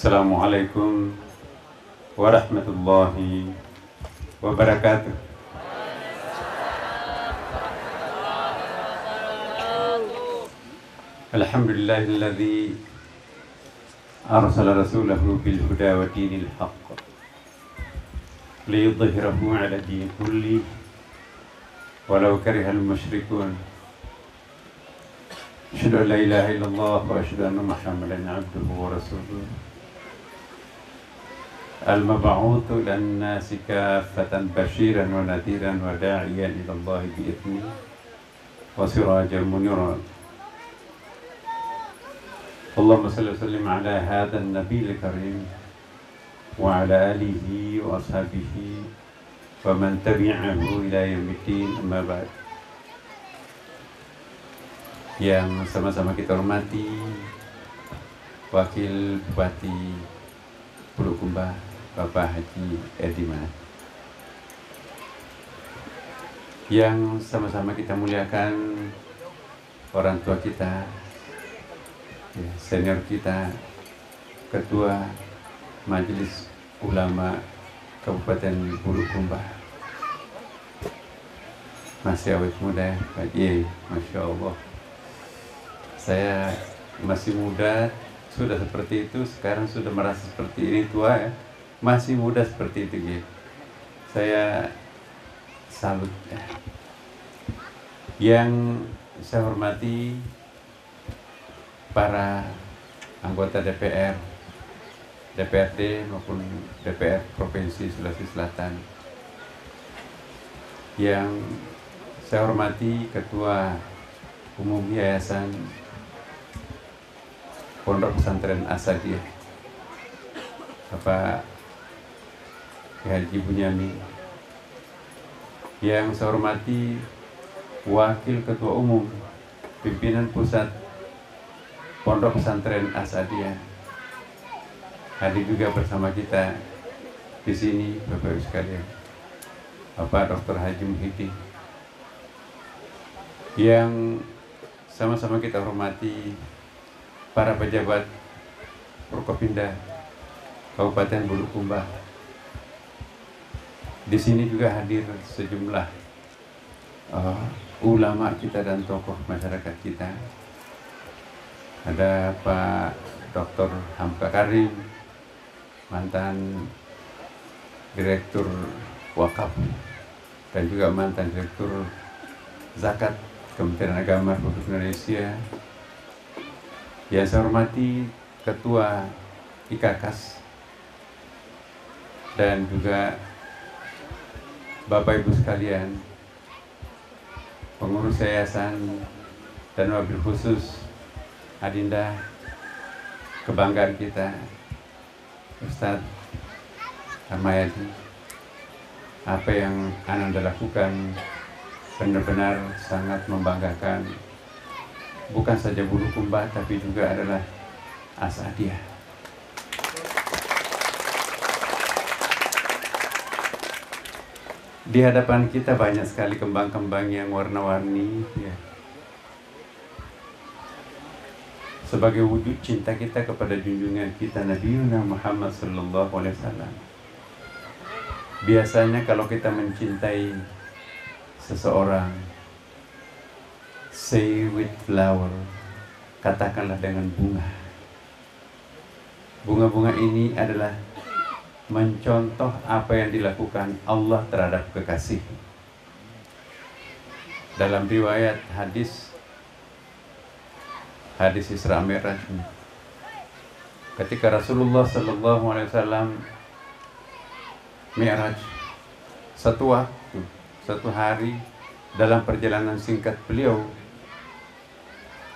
Assalamualaikum warahmatullahi wabarakatuh. Alhamdulillahilladzi arsala rasulahu bil huda wa dinil haqq liyudhhirahu 'ala dini kulli walau karihal musyrikun. Asyhadu an la ilaha illallah wa asyhadu anna Muhammadan 'abduhu wa rasuluh. Al-mab'utsu lin-nasi kaffatan basyiran wa nadhiran wa da'iyan ila Allah bi'idhnihi wa sirajan muniran. Allahumma salli wa sallim ala hadzal nabiyil karim wa ala alihi wa ashabihi wa man tabi'ahu ila yaumiddin, amma ba'd. Yang sama-sama kita hormati Wakil Bupati Bulukumba Bapak Haji Ediman, yang sama-sama kita muliakan orang tua kita, senior kita, Ketua Majelis Ulama Kabupaten Bulukumba, masih awet muda, Pak Ye, Masya Allah. Saya masih muda, sudah seperti itu, sekarang sudah merasa seperti ini, tua ya, masih muda seperti itu gitu. Saya salut ya. Yang saya hormati para anggota DPR, DPRD maupun DPR Provinsi Sulawesi Selatan. Yang saya hormati Ketua Umum Yayasan Pondok Pesantren As-Sadiyah, Bapak Haji Bunyamin. Yang saya hormati Wakil Ketua Umum Pimpinan Pusat Pondok Pesantren As-Sadiyah, hadir juga bersama kita di sini, Bapak Ibu sekalian, Bapak Dr. Haji Muhyiddin. Yang sama-sama kita hormati para pejabat Prokopimda Kabupaten Bulukumba. Di sini juga hadir sejumlah ulama kita dan tokoh masyarakat kita. Ada Pak Dr. Hamka Karim, mantan Direktur Wakaf dan juga mantan Direktur Zakat Kementerian Agama Republik Indonesia. Yang saya hormati Ketua IKAKAS dan juga Bapak Ibu sekalian, pengurus yayasan dan wabil khusus Adinda, kebanggaan kita, Ustadz Ahmayadi. Apa yang Anda lakukan benar-benar sangat membanggakan, bukan saja Bulukumba tapi juga adalah As-Sadiyah. Di hadapan kita banyak sekali kembang-kembang yang warna-warni ya. Sebagai wujud cinta kita kepada junjungan kita Nabi Muhammad SAW. Biasanya kalau kita mencintai seseorang, say with flower, katakanlah dengan bunga. Bunga-bunga ini adalah mencontoh apa yang dilakukan Allah terhadap kekasih. Dalam riwayat hadis Isra Mi'raj, ketika Rasulullah SAW Mi'raj, satu waktu, satu hari dalam perjalanan singkat beliau,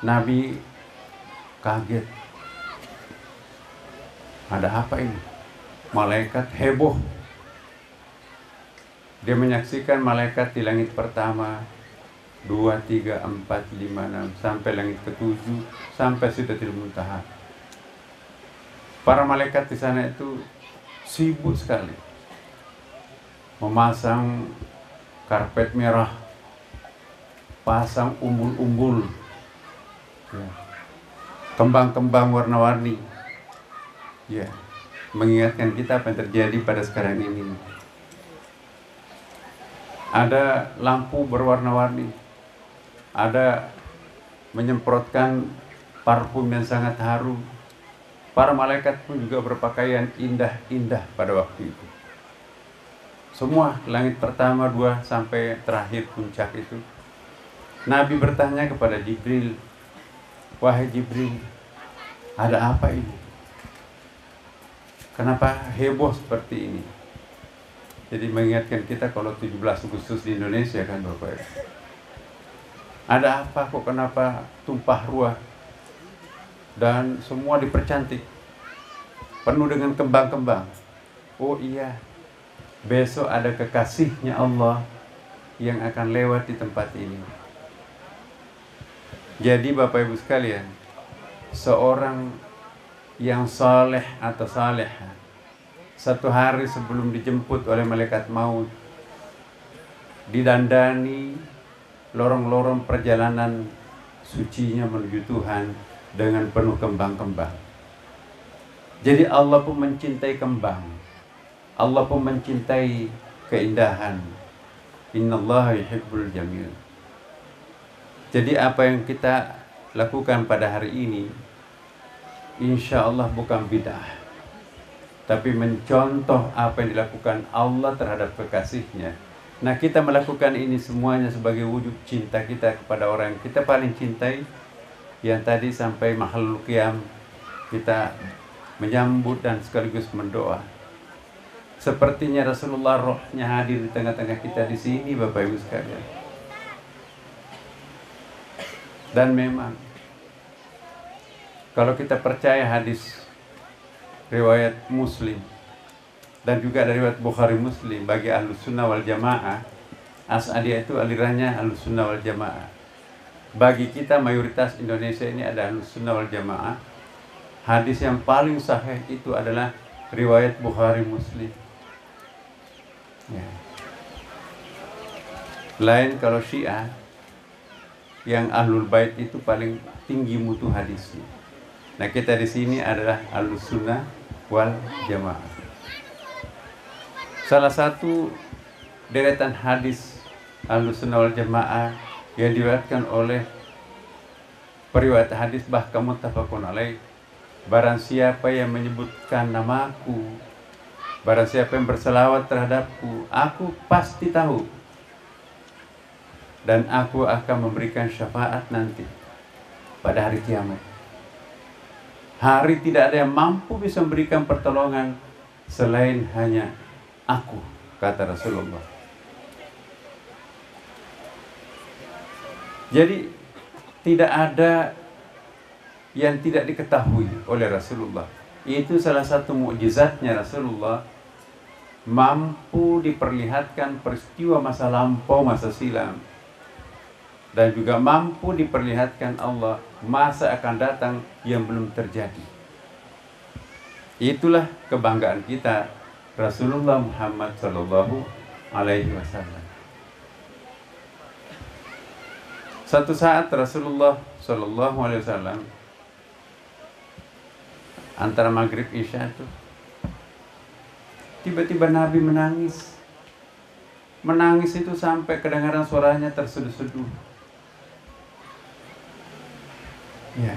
Nabi kaget. Ada apa ini? Malaikat heboh. Dia menyaksikan malaikat di langit pertama, 2, 3, 4, 5, 6 sampai langit ke-7, sampai Sidratil Muntaha. Para malaikat di sana itu sibuk sekali memasang karpet merah, pasang umbul-umbul, kembang-kembang warna-warni. Ya, mengingatkan kita apa yang terjadi pada sekarang ini. Ada lampu berwarna-warni, ada menyemprotkan parfum yang sangat harum. Para malaikat pun juga berpakaian indah-indah pada waktu itu. Semua langit pertama, 2 sampai terakhir puncak itu. Nabi bertanya kepada Jibril, "Wahai Jibril, ada apa ini? Kenapa heboh seperti ini?" Jadi mengingatkan kita kalau 17 Agustus di Indonesia kan Bapak. Ada apa kok, kenapa tumpah ruah dan semua dipercantik, penuh dengan kembang-kembang? Oh iya, besok ada kekasihnya Allah yang akan lewat di tempat ini. Jadi Bapak Ibu sekalian, seorang yang saleh atau salehah, satu hari sebelum dijemput oleh malaikat maut, didandani lorong-lorong perjalanan sucinya menuju Tuhan dengan penuh kembang-kembang. Jadi Allah pun mencintai kembang, Allah pun mencintai keindahan. Innallaha yuhibbul jamil. Jadi apa yang kita lakukan pada hari ini, insya Allah bukan bid'ah, tapi mencontoh apa yang dilakukan Allah terhadap kekasihnya. Nah, kita melakukan ini semuanya sebagai wujud cinta kita kepada orang yang kita paling cintai, yang tadi sampai mahalul qiyam kita menyambut dan sekaligus mendoa. Sepertinya Rasulullah rohnya hadir di tengah-tengah kita di sini Bapak Ibu sekalian. Dan memang kalau kita percaya hadis riwayat Muslim dan juga dari riwayat Bukhari Muslim, bagi Ahlus Sunnah wal Jamaah, As'adiyah itu alirannya Ahlus Sunnah wal Jamaah. Bagi kita mayoritas Indonesia ini ada Ahlus Sunnah wal Jamaah. Hadis yang paling sahih itu adalah riwayat Bukhari Muslim. Ya. Lain kalau Syiah, yang Ahlul Bait itu paling tinggi mutu hadisnya. Nah, kita di sini adalah Ahlus Sunnah wal Jamaah. Salah satu deretan hadis Ahlus Sunnah wal Jamaah yang diriwayatkan oleh periwayat hadis bahkan muttafaqun alaih, barang siapa yang menyebutkan namaku, barang siapa yang berselawat terhadapku, aku pasti tahu, dan aku akan memberikan syafaat nanti pada hari kiamat. Hari tidak ada yang mampu bisa memberikan pertolongan selain hanya aku, kata Rasulullah. Jadi tidak ada yang tidak diketahui oleh Rasulullah. Itu salah satu mukjizatnya Rasulullah, mampu diperlihatkan peristiwa masa lampau, masa silam, dan juga mampu diperlihatkan Allah masa akan datang yang belum terjadi. Itulah kebanggaan kita, Rasulullah Muhammad sallallahu alaihi wasallam. Satu saat Rasulullah sallallahu alaihi wasallam antara maghrib isya itu tiba-tiba Nabi menangis. Menangis itu sampai kedengaran suaranya terseduh-seduh. Ya.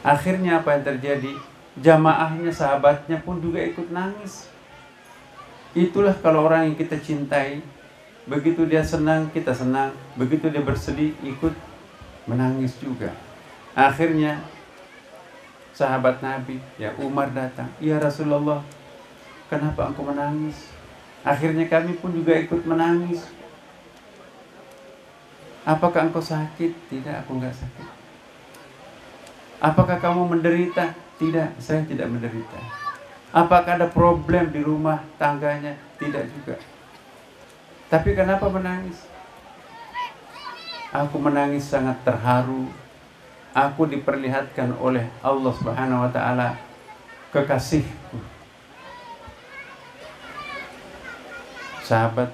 Akhirnya apa yang terjadi? Jamaahnya, sahabatnya pun juga ikut nangis. Itulah kalau orang yang kita cintai, begitu dia senang, kita senang. Begitu dia bersedih, ikut menangis juga. Akhirnya sahabat Nabi, ya Umar datang. Ya Rasulullah, kenapa engkau menangis? Akhirnya kami pun juga ikut menangis. Apakah engkau sakit? Tidak, aku enggak sakit. Apakah kamu menderita? Tidak, saya tidak menderita. Apakah ada problem di rumah tangganya? Tidak juga. Tapi kenapa menangis? Aku menangis sangat terharu. Aku diperlihatkan oleh Allah Subhanahu wa taala kekasihku. Sahabat,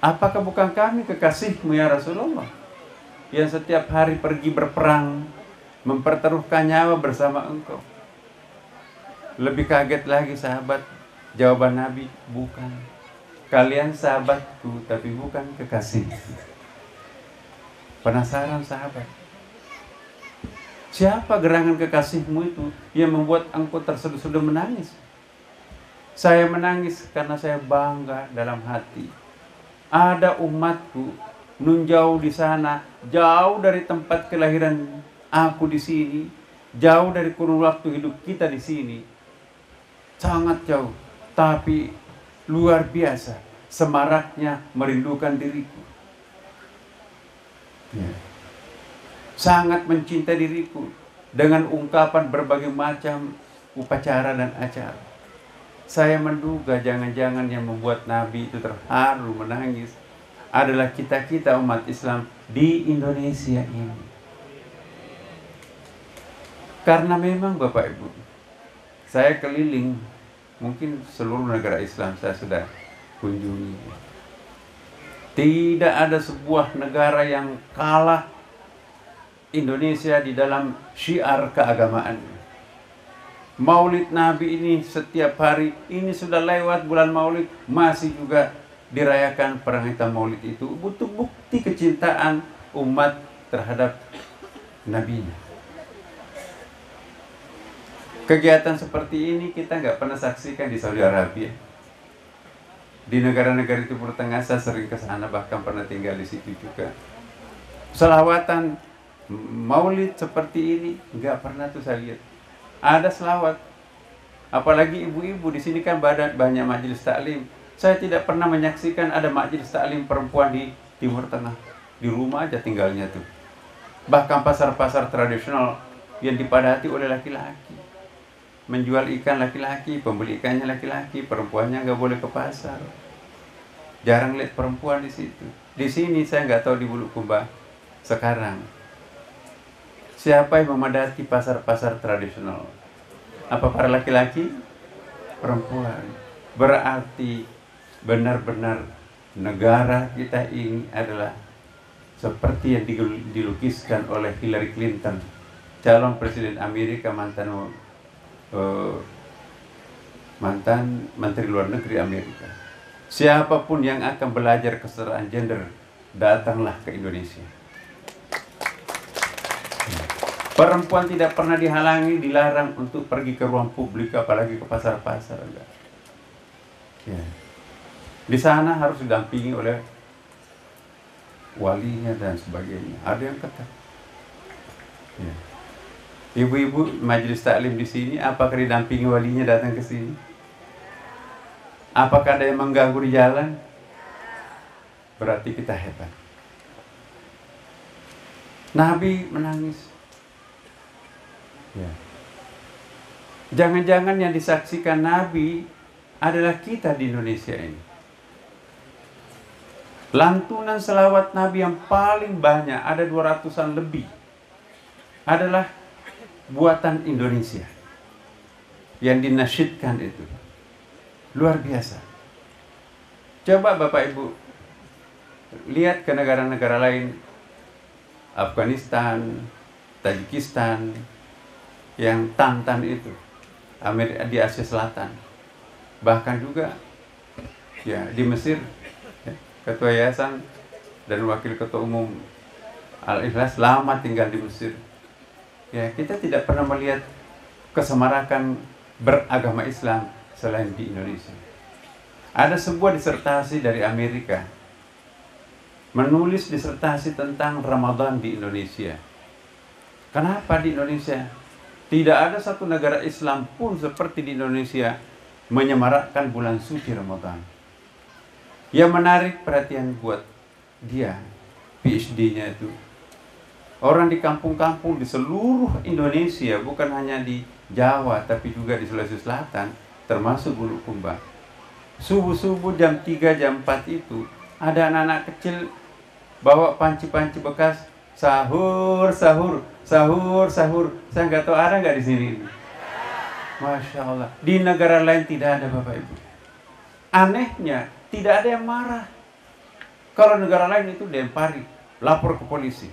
apakah bukan kami kekasihmu ya Rasulullah, yang setiap hari pergi berperang, mempertaruhkan nyawa bersama engkau? Lebih kaget lagi sahabat, jawaban Nabi, bukan. Kalian sahabatku, tapi bukan kekasih. Penasaran sahabat, siapa gerangan kekasihmu itu yang membuat engkau terseduh-seduh menangis? Saya menangis karena saya bangga dalam hati. Ada umatku nun jauh di sana, jauh dari tempat kelahiran aku di sini, jauh dari kurun waktu hidup kita di sini, sangat jauh, tapi luar biasa semaraknya merindukan diriku. Ya. Sangat mencintai diriku dengan ungkapan berbagai macam upacara dan acara. Saya menduga jangan-jangan yang membuat Nabi itu terharu menangis adalah kita-kita umat Islam di Indonesia ini. Karena memang Bapak Ibu, saya keliling, mungkin seluruh negara Islam saya sudah kunjungi. Tidak ada sebuah negara yang kalah Indonesia di dalam syiar keagamaan. Maulid Nabi ini setiap hari, ini sudah lewat bulan Maulid, masih juga dirayakan peringatan Maulid itu. Butuh bukti kecintaan umat terhadap Nabi-Nya. Kegiatan seperti ini kita nggak pernah saksikan di Saudi Arabia. Di negara-negara Timur Tengah saya sering ke sana, bahkan pernah tinggal di situ juga. Selawatan Maulid seperti ini nggak pernah tuh saya lihat. Ada selawat, apalagi ibu-ibu di sini kan banyak majelis taklim. Saya tidak pernah menyaksikan ada majelis taklim perempuan di Timur Tengah. Di rumah aja tinggalnya tuh. Bahkan pasar-pasar tradisional yang dipadati oleh laki-laki. Menjual ikan laki-laki, pembeli ikannya laki-laki, perempuannya nggak boleh ke pasar. Jarang lihat perempuan di situ. Di sini saya nggak tahu di Bulukumba sekarang. Siapa yang memadati pasar-pasar tradisional? Apa para laki-laki? Perempuan. Berarti benar-benar negara kita ini adalah seperti yang dilukiskan oleh Hillary Clinton, calon presiden Amerika, mantan Menteri Luar Negeri Amerika. Siapapun yang akan belajar kesetaraan gender, datanglah ke Indonesia. Perempuan tidak pernah dihalangi, dilarang untuk pergi ke ruang publik, apalagi ke pasar-pasar. Ya. Di sana harus didampingi oleh walinya dan sebagainya. Ada yang ketat. Ya. Ibu-ibu majelis taklim di sini, apakah didampingi walinya datang ke sini? Apakah ada yang mengganggu di jalan? Berarti kita hebat. Nabi menangis. Ya. Jangan-jangan yang disaksikan Nabi adalah kita di Indonesia ini. Lantunan selawat Nabi yang paling banyak, ada 200-an lebih, adalah buatan Indonesia yang dinasyidkan itu. Luar biasa. Coba Bapak Ibu lihat ke negara-negara lain, Afghanistan, Tajikistan, yang Tantan itu, Amerika di Asia Selatan, bahkan juga ya di Mesir, ya, ketua yayasan dan wakil ketua umum Al-Ikhlas lama tinggal di Mesir. Ya, kita tidak pernah melihat kesemarakan beragama Islam selain di Indonesia. Ada sebuah disertasi dari Amerika menulis disertasi tentang Ramadan di Indonesia. Kenapa di Indonesia? Tidak ada satu negara Islam pun seperti di Indonesia menyemarakkan bulan suci Ramadan. Yang menarik perhatian buat dia, PhD-nya itu, orang di kampung-kampung di seluruh Indonesia, bukan hanya di Jawa, tapi juga di Sulawesi Selatan, termasuk Bulukumba. Subuh-subuh jam 3, jam 4 itu, ada anak-anak kecil bawa panci-panci bekas, sahur. Saya nggak tahu ada nggak di sini. Masya Allah. Di negara lain tidak ada Bapak Ibu. Anehnya, tidak ada yang marah. Kalau negara lain itu dilempari, lapor ke polisi.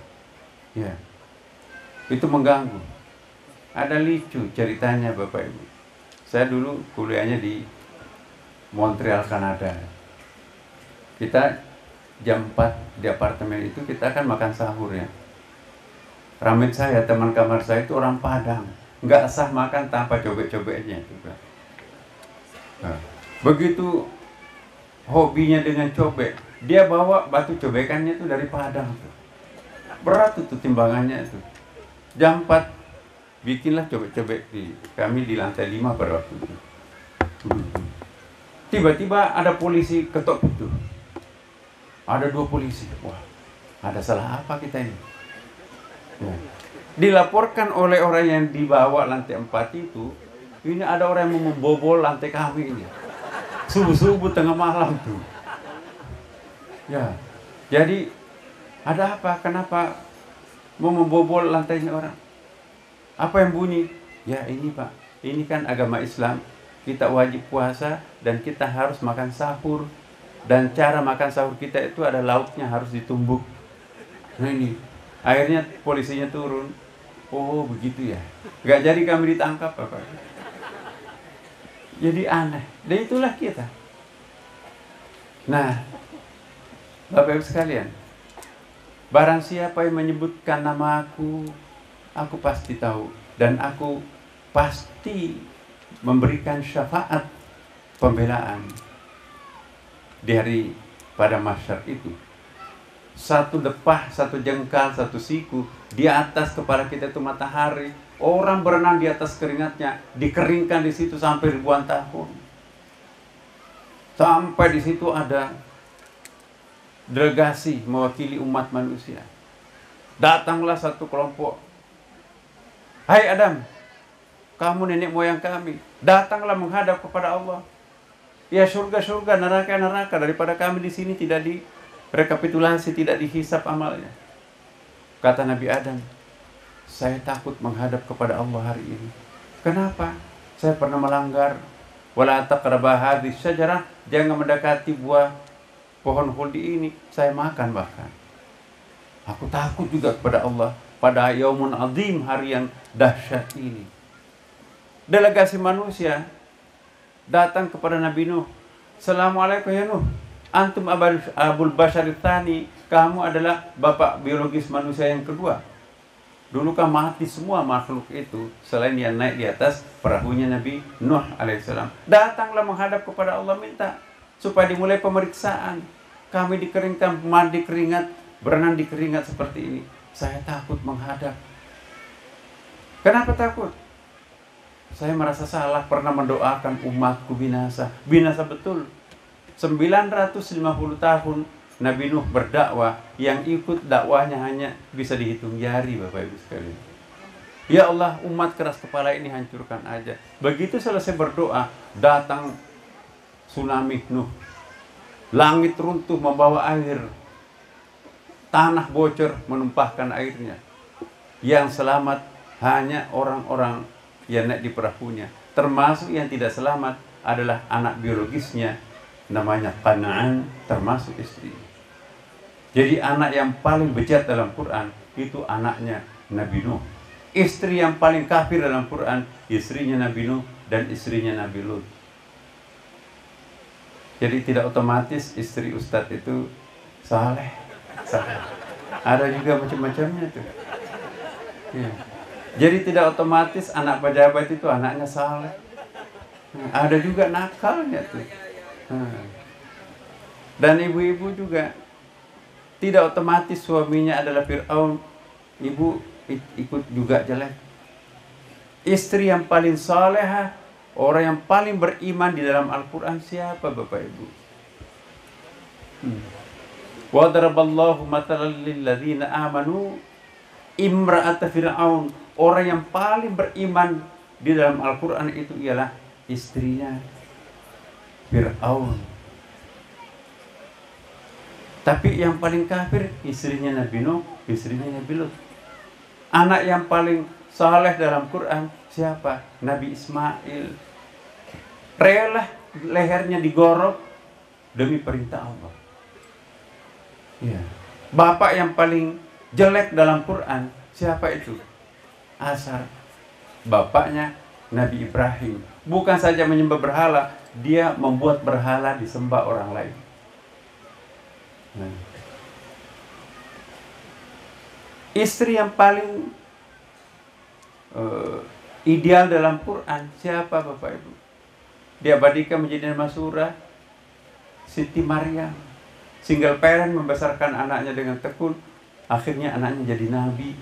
Ya, itu mengganggu. Ada lucu ceritanya Bapak Ibu. Saya dulu kuliahnya di Montreal, Kanada. Kita jam 4 di apartemen itu kita kan makan sahur ya. Ramit saya, teman kamar saya itu orang Padang. Nggak sah makan tanpa cobek-cobeknya juga. Nah, begitu hobinya dengan cobek, dia bawa batu cobekannya itu dari Padang tuh. Berat itu timbangannya itu. Jam 4 bikinlah cobek-cobek kami di lantai 5 pada waktu itu. Tiba-tiba ada polisi ketok pintu. Ada 2 polisi. Wah, ada salah apa kita ini? Ya. Dilaporkan oleh orang yang dibawa lantai 4 itu, ini ada orang yang mau membobol lantai kami ini. Subuh-subuh tengah malam tuh. Ya, jadi ada apa? Kenapa mau membobol lantainya orang? Apa yang bunyi? Ya ini Pak, ini kan agama Islam. Kita wajib puasa dan kita harus makan sahur. Dan cara makan sahur kita itu ada lauknya harus ditumbuk. Nah ini, akhirnya polisinya turun. Oh begitu ya. Gak jadi kami ditangkap Bapak. Jadi aneh. Dan itulah kita. Nah, Bapak Ibu sekalian, barang siapa yang menyebutkan nama aku pasti tahu, dan aku pasti memberikan syafaat pembelaan di hari pada mahsyar itu. Satu depah, satu jengkal, satu siku di atas kepala kita itu matahari. Orang berenang di atas keringatnya, dikeringkan di situ sampai ribuan tahun. Sampai di situ ada delegasi mewakili umat manusia. Datanglah satu kelompok. Hai Adam, kamu nenek moyang kami, datanglah menghadap kepada Allah. Ya surga-surga, neraka-neraka, daripada kami di sini tidak direkapitulasi, tidak dihisap amalnya. Kata Nabi Adam, saya takut menghadap kepada Allah hari ini. Kenapa? Saya pernah melanggar. Wala taqrabu hadhihi syajarah, jangan mendekati buah pohon khuldi ini. Saya makan bahkan. Aku takut juga kepada Allah pada yaumun azim, hari yang dahsyat ini. Delegasi manusia datang kepada Nabi Nuh. Assalamualaikum ya Nuh. Antum abul basyari tsani, kamu adalah bapak biologis manusia yang kedua. Dulu kan mati semua makhluk itu selain yang naik di atas perahunya Nabi Nuh alaihissalam. Datanglah menghadap kepada Allah, minta supaya dimulai pemeriksaan. Kami dikeringkan, mandi keringat, berenang di keringat seperti ini. Saya takut menghadap. Kenapa takut? Saya merasa salah pernah mendoakan umatku binasa. Binasa betul. 950 tahun Nabi Nuh berdakwah, yang ikut dakwahnya hanya bisa dihitung jari Bapak Ibu sekalian. Ya Allah, umat keras kepala ini hancurkan aja. Begitu selesai berdoa, datang tsunami Nuh. Langit runtuh membawa air. Tanah bocor menumpahkan airnya. Yang selamat hanya orang-orang yang naik di perahunya. Termasuk yang tidak selamat adalah anak biologisnya, namanya Kanaan, termasuk istri. Jadi anak yang paling bejat dalam Quran itu anaknya Nabi Nuh. Istri yang paling kafir dalam Quran, istrinya Nabi Nuh dan istrinya Nabi Lut. Jadi tidak otomatis istri ustadz itu saleh. Ada juga macam-macamnya tuh. Ya. Jadi tidak otomatis anak pejabat itu anaknya saleh. Ada juga nakalnya tuh. Dan ibu-ibu juga tidak otomatis suaminya adalah Fir'aun, ibu ikut juga jelek. Istri yang paling salehah, orang yang paling beriman di dalam Al-Quran siapa Bapak Ibu? Wa daraballahu matalan lil ladzina amanu imra'at Fir'aun. Orang yang paling beriman di dalam Al-Quran itu ialah istrinya Fir'aun. Tapi yang paling kafir istrinya Nabi Nuh, istrinya Nabi Lut. Anak yang paling saleh dalam Quran siapa? Nabi Ismail. Rela lehernya digorok demi perintah Allah. Ya. Bapak yang paling jelek dalam Quran siapa itu? Azar. Bapaknya Nabi Ibrahim. Bukan saja menyembah berhala, dia membuat berhala disembah orang lain. Nah. Istri yang paling ideal dalam Quran siapa Bapak Ibu? Diabadikan menjadi nama surah Siti Maryam. Single parent membesarkan anaknya dengan tekun, akhirnya anaknya jadi nabi,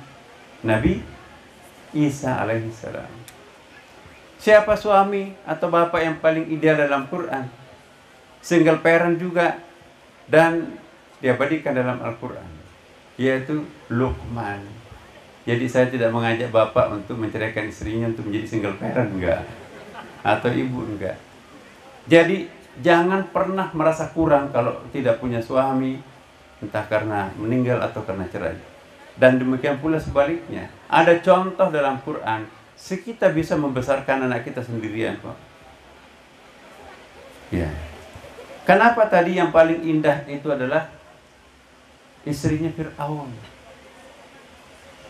Nabi Isa alaihissalam. Siapa suami atau bapak yang paling ideal dalam Quran? Single parent juga dan diabadikan dalam Al-Quran, yaitu Luqman. Jadi saya tidak mengajak bapak untuk menceraikan istrinya untuk menjadi single parent, enggak, atau ibu, enggak. Jadi jangan pernah merasa kurang kalau tidak punya suami, entah karena meninggal atau karena cerai. Dan demikian pula sebaliknya. Ada contoh dalam Quran, kita bisa membesarkan anak kita sendirian kok. Ya. Kenapa tadi yang paling indah itu adalah istrinya Fir'aun?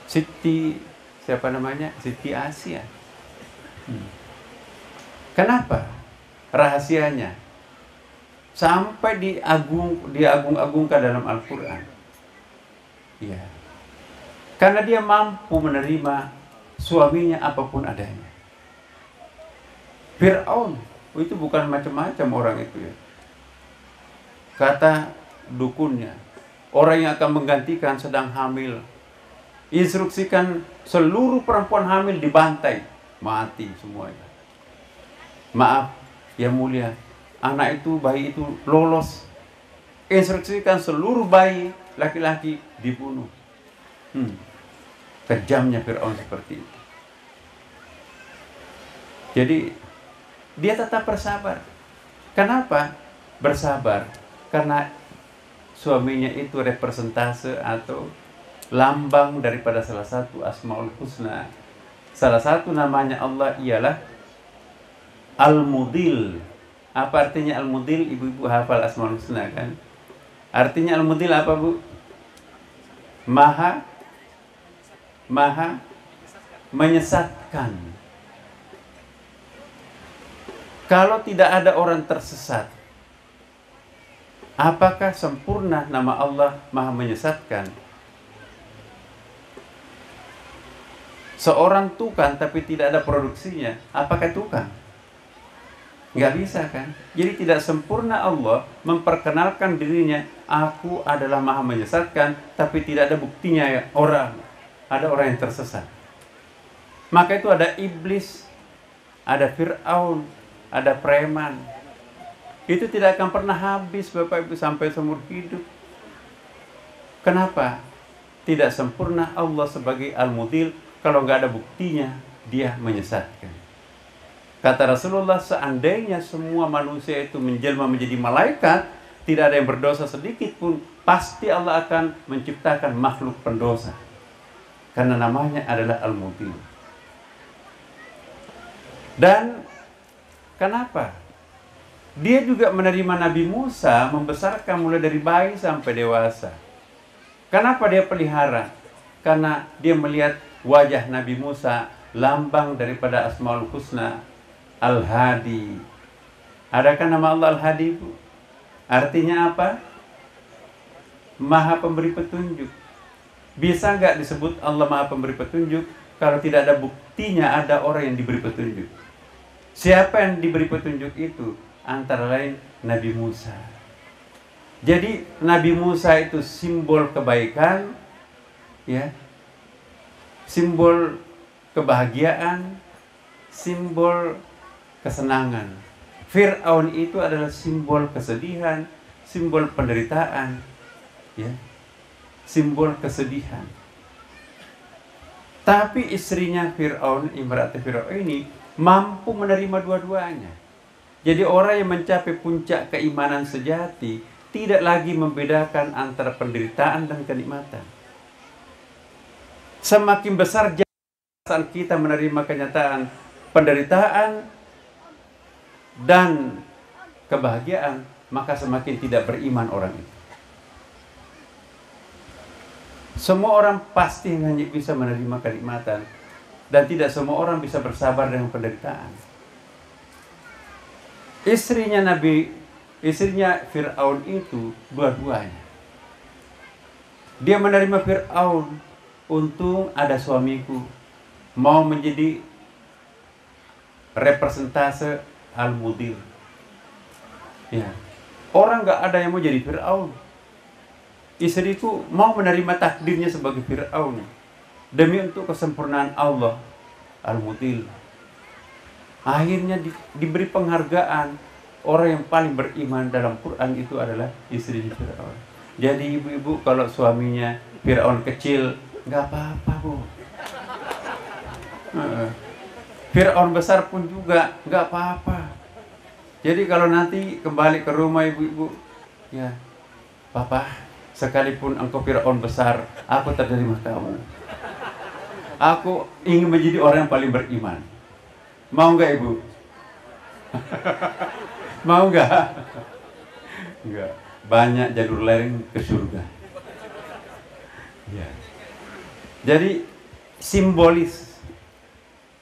Siti, siapa namanya? Siti Asia. Kenapa? Rahasianya sampai diagung-agungkan dalam Al-Quran. Ya. Karena dia mampu menerima suaminya apapun adanya. Fir'aun itu bukan macam-macam orang itu ya. Kata dukunnya, orang yang akan menggantikan sedang hamil, instruksikan seluruh perempuan hamil dibantai, mati semuanya. Maaf yang mulia, anak itu, bayi itu lolos. Instruksikan seluruh bayi laki-laki dibunuh. Kejamnya Fir'aun seperti itu. Jadi dia tetap bersabar. Kenapa bersabar? Karena suaminya itu representase atau lambang daripada salah satu Asmaul Husna. Salah satu namanya Allah ialah Al-Mudil. Apa artinya Al-Mudil? Ibu-ibu hafal Asmaul Husna kan? Artinya Al-Mudil apa, Bu? Maha menyesatkan. Kalau tidak ada orang tersesat, apakah sempurna nama Allah Maha menyesatkan? Seorang tukang tapi tidak ada produksinya, apakah tukang? Nggak bisa kan? Jadi tidak sempurna Allah memperkenalkan dirinya, aku adalah Maha menyesatkan, tapi tidak ada buktinya ya ada orang yang tersesat. Maka itu ada iblis, ada Fir'aun, ada preman. Itu tidak akan pernah habis Bapak Ibu sampai seumur hidup. Kenapa? Tidak sempurna Allah sebagai Al-Mudil. Kalau nggak ada buktinya, dia menyesatkan. Kata Rasulullah, seandainya semua manusia itu menjelma menjadi malaikat, tidak ada yang berdosa sedikit pun, pasti Allah akan menciptakan makhluk pendosa. Karena namanya adalah Al-Mudil. Dan kenapa? Dia juga menerima Nabi Musa, membesarkan mulai dari bayi sampai dewasa. Kenapa dia pelihara? Karena dia melihat wajah Nabi Musa, lambang daripada Asmaul Husna, Al-Hadi. Adakah nama Allah Al-Hadi, Bu? Artinya apa? Maha pemberi petunjuk. Bisa nggak disebut Allah Maha pemberi petunjuk kalau tidak ada buktinya ada orang yang diberi petunjuk? Siapa yang diberi petunjuk itu? Antara lain Nabi Musa. Jadi Nabi Musa itu simbol kebaikan, ya, simbol kebahagiaan, simbol kesenangan. Fir'aun itu adalah simbol kesedihan, simbol penderitaan, ya, simbol kesedihan. Tapi istrinya Fir'aun, Imra'at Fir'aun ini mampu menerima dua-duanya. Jadi orang yang mencapai puncak keimanan sejati tidak lagi membedakan antara penderitaan dan kenikmatan. Semakin besar jalan kita menerima kenyataan penderitaan dan kebahagiaan, maka semakin tidak beriman orang itu. Semua orang pasti hanya bisa menerima kenikmatan Dan tidak semua orang bisa bersabar dengan penderitaan. Istrinya Fir'aun itu dua-duanya. Dia menerima Fir'aun, untung ada suamiku, mau menjadi representase al-mudir. Ya. Orang gak ada yang mau jadi Fir'aun. Istriku mau menerima takdirnya sebagai Fir'aun demi untuk kesempurnaan Allah al-mudir. Akhirnya diberi penghargaan. Orang yang paling beriman dalam Quran itu adalah istri Fir'aun. Jadi ibu-ibu kalau suaminya Fir'aun kecil, gak apa-apa bu. Fir'aun besar pun juga gak apa-apa. Jadi kalau nanti kembali ke rumah ibu-ibu, ya papa, sekalipun engkau Fir'aun besar, aku terima kamu. Aku ingin menjadi orang yang paling beriman. Mau nggak ibu? Mau nggak? Nggak. Banyak jalur lain ke surga. Ya. Jadi simbolis.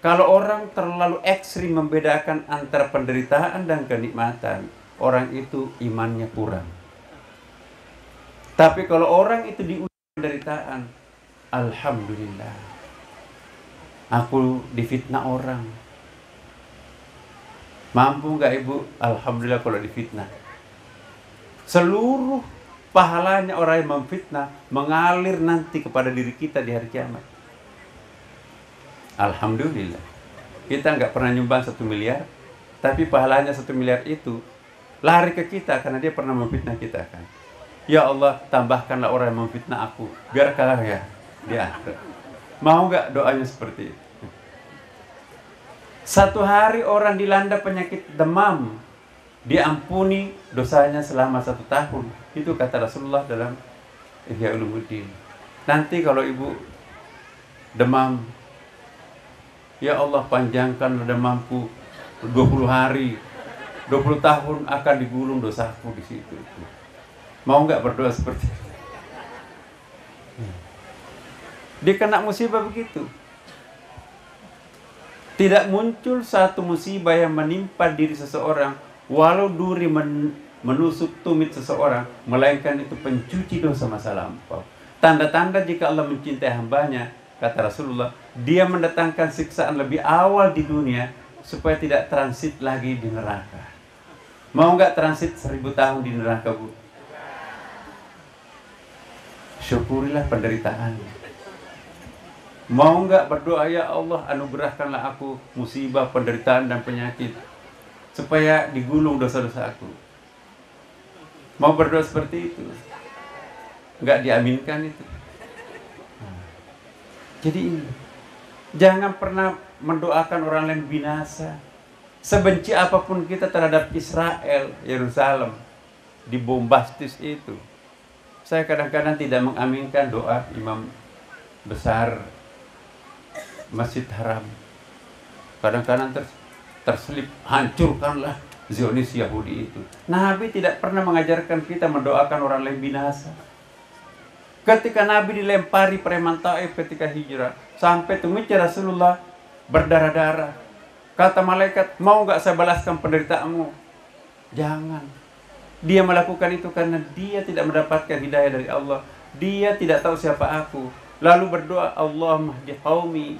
Kalau orang terlalu ekstrim membedakan antara penderitaan dan kenikmatan, orang itu imannya kurang. Tapi kalau orang itu diuji penderitaan, alhamdulillah. Aku difitnah orang. Mampu nggak ibu? Alhamdulillah kalau difitnah. Seluruh pahalanya orang yang memfitnah mengalir nanti kepada diri kita di hari kiamat. Alhamdulillah. Kita nggak pernah nyumbang 1 miliar, tapi pahalanya 1 miliar itu lari ke kita karena dia pernah memfitnah kita kan. Ya Allah, tambahkanlah orang yang memfitnah aku, biar kaya di akhirat. Mau nggak doanya seperti itu? Satu hari orang dilanda penyakit demam, diampuni dosanya selama 1 tahun. Itu kata Rasulullah dalam Ihya Ulumuddin. Nanti kalau ibu demam, ya Allah panjangkan demamku 20 hari, 20 tahun akan digulung dosaku di situ. Mau nggak berdoa seperti itu? Dia kena musibah begitu. Tidak muncul satu musibah yang menimpa diri seseorang, walau duri menusuk tumit seseorang, melainkan itu pencuci dosa masa lampau. Tanda-tanda jika Allah mencintai hambanya, kata Rasulullah, dia mendatangkan siksaan lebih awal di dunia, supaya tidak transit lagi di neraka. Mau nggak transit 1000 tahun di neraka bu? Syukurilah penderitaan. Mau nggak berdoa, ya Allah anugerahkanlah aku musibah, penderitaan dan penyakit supaya digulung dosa-dosa aku. Mau berdoa seperti itu? Nggak diaminkan itu. Jadi ini, jangan pernah mendoakan orang lain binasa. Sebenci apapun kita terhadap Israel, Yerusalem, dibombastis itu. Saya kadang-kadang tidak mengaminkan doa imam besar Masjid Haram. Kadang-kadang terselip, hancurkanlah Zionis Yahudi itu. Nabi tidak pernah mengajarkan kita mendoakan orang lain binasa. Ketika Nabi dilempari preman Taif ketika hijrah, sampai tumit Rasulullah berdarah-darah. Kata malaikat, mau gak saya balaskan penderitaanmu? Jangan. Dia melakukan itu karena dia tidak mendapatkan hidayah dari Allah. Dia tidak tahu siapa aku. Lalu berdoa, Allahumma hdi qaumi.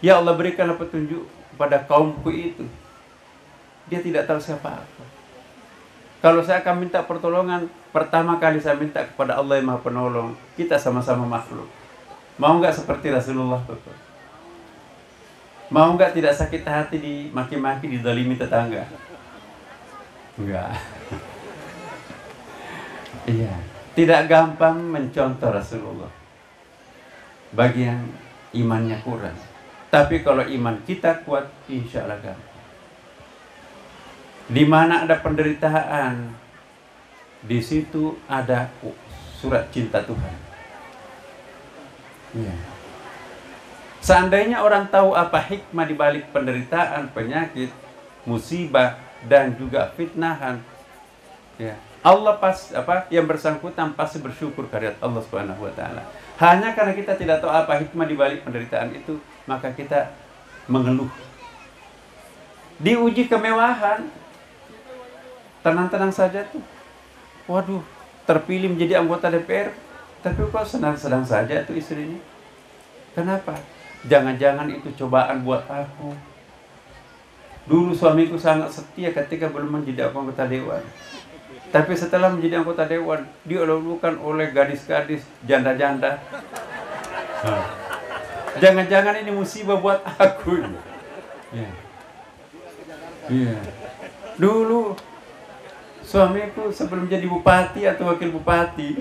Ya Allah, berikanlah petunjuk kepada kaumku itu. Dia tidak tahu siapa aku. Kalau saya akan minta pertolongan, pertama kali saya minta kepada Allah yang Maha Penolong. Kita sama-sama makhluk. Mau nggak seperti Rasulullah? Mau nggak tidak sakit hati dimaki-maki, dizalimi tetangga? Enggak. Iya. Tidak gampang mencontoh Rasulullah bagi yang imannya kurang. Tapi kalau iman kita kuat, insya Allah gampang. Di mana ada penderitaan, di situ ada surat cinta Tuhan. Ya. Seandainya orang tahu apa hikmah di balik penderitaan, penyakit, musibah, dan juga fitnahan, ya, Allah yang bersangkutan pasti bersyukur kehadirat Allah Subhanahu wa taala. Hanya karena kita tidak tahu apa hikmah di balik penderitaan itu, maka kita mengeluh. Diuji kemewahan, tenang-tenang saja tuh. Waduh, terpilih menjadi anggota DPR, tapi kok senang-senang saja tuh istrinya. Kenapa? Jangan-jangan itu cobaan buat aku. Dulu suamiku sangat setia ketika belum menjadi anggota dewan. Tapi setelah menjadi anggota dewan, dielulukan oleh gadis-gadis, janda-janda. Jangan-jangan ini musibah buat aku. Iya. Dulu suamiku sebelum jadi bupati atau wakil bupati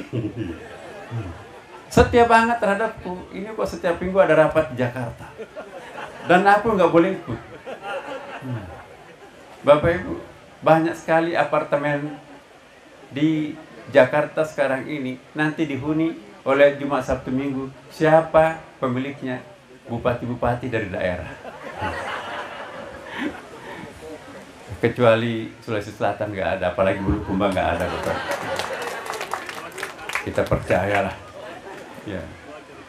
setia banget terhadapku. Ini kok setiap minggu ada rapat di Jakarta dan aku nggak boleh ikut. Bapak Ibu, banyak sekali apartemen di Jakarta sekarang ini nanti dihuni oleh Jumat Sabtu Minggu. Siapa pemiliknya? Bupati-bupati dari daerah. Kecuali Sulawesi Selatan nggak ada, apalagi Bulukumba nggak ada. Bapak. Kita percayalah, ya,